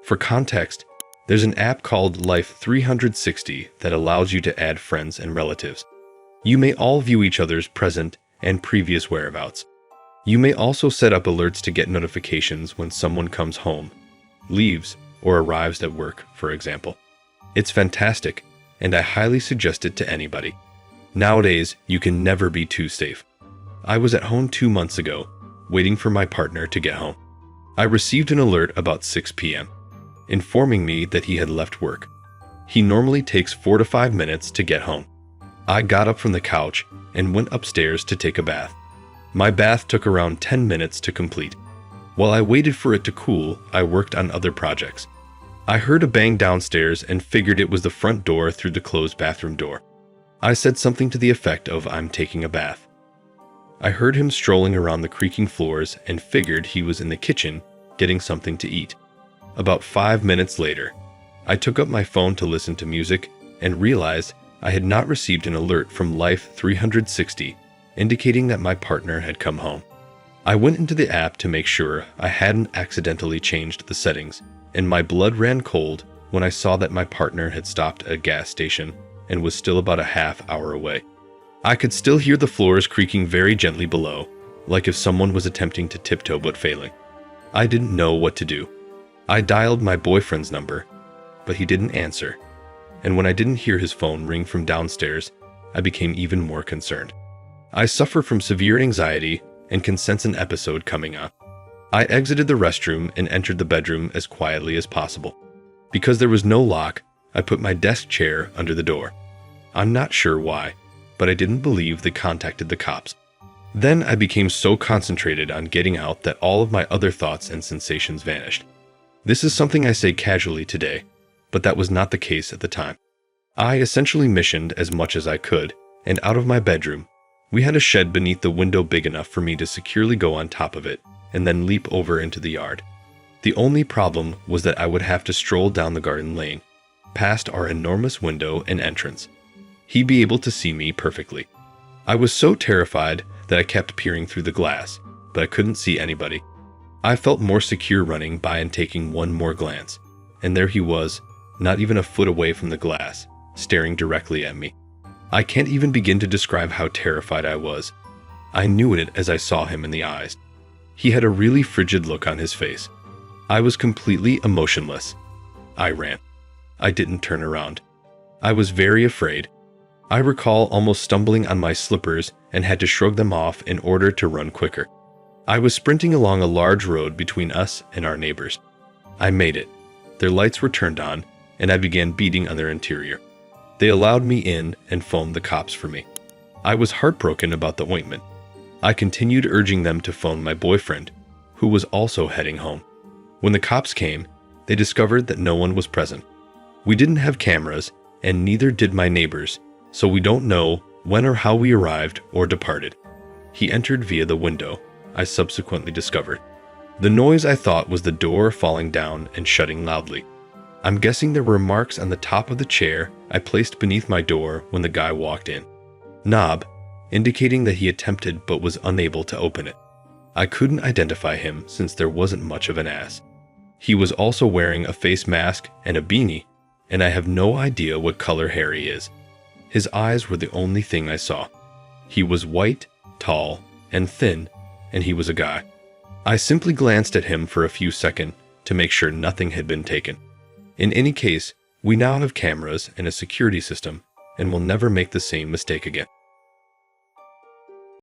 For context, there's an app called Life 360 that allows you to add friends and relatives. You may all view each other's present and previous whereabouts. You may also set up alerts to get notifications when someone comes home, leaves, or arrives at work, for example. It's fantastic, and I highly suggest it to anybody. Nowadays, you can never be too safe. I was at home 2 months ago, waiting for my partner to get home. I received an alert about 6 p.m., informing me that he had left work. He normally takes 4 to 5 minutes to get home. I got up from the couch and went upstairs to take a bath. My bath took around 10 minutes to complete. While I waited for it to cool, I worked on other projects. I heard a bang downstairs and figured it was the front door through the closed bathroom door. I said something to the effect of "I'm taking a bath." I heard him strolling around the creaking floors and figured he was in the kitchen getting something to eat. About 5 minutes later, I took up my phone to listen to music and realized I had not received an alert from Life 360 indicating that my partner had come home. I went into the app to make sure I hadn't accidentally changed the settings, and my blood ran cold when I saw that my partner had stopped at a gas station and was still about a half hour away. I could still hear the floors creaking very gently below, like if someone was attempting to tiptoe but failing. I didn't know what to do. I dialed my boyfriend's number, but he didn't answer. And when I didn't hear his phone ring from downstairs, I became even more concerned. I suffer from severe anxiety and can sense an episode coming on. I exited the restroom and entered the bedroom as quietly as possible. Because there was no lock, I put my desk chair under the door. I'm not sure why, but I didn't believe they contacted the cops. Then I became so concentrated on getting out that all of my other thoughts and sensations vanished. This is something I say casually today, but that was not the case at the time. I essentially missioned as much as I could, and out of my bedroom, we had a shed beneath the window big enough for me to securely go on top of it and then leap over into the yard. The only problem was that I would have to stroll down the garden lane, past our enormous window and entrance. He'd be able to see me perfectly. I was so terrified that I kept peering through the glass, but I couldn't see anybody. I felt more secure running by and taking one more glance, and there he was, not even a foot away from the glass, staring directly at me. I can't even begin to describe how terrified I was. I knew it as I saw him in the eyes. He had a really frigid look on his face. I was completely emotionless. I ran. I didn't turn around. I was very afraid. I recall almost stumbling on my slippers and had to shrug them off in order to run quicker. I was sprinting along a large road between us and our neighbors. I made it. Their lights were turned on, and I began beating on their interior. They allowed me in and phoned the cops for me. I was heartbroken about the ointment. I continued urging them to phone my boyfriend, who was also heading home. When the cops came, they discovered that no one was present. We didn't have cameras, and neither did my neighbors, so we don't know when or how we arrived or departed. He entered via the window, I subsequently discovered. The noise I thought was the door falling down and shutting loudly. I'm guessing there were marks on the top of the chair I placed beneath my door when the guy walked in. Knob, indicating that he attempted but was unable to open it. I couldn't identify him since there wasn't much of an ass. He was also wearing a face mask and a beanie, and I have no idea what color hair he is. His eyes were the only thing I saw. He was white, tall, and thin, and he was a guy. I simply glanced at him for a few seconds to make sure nothing had been taken. In any case, we now have cameras and a security system, and will never make the same mistake again.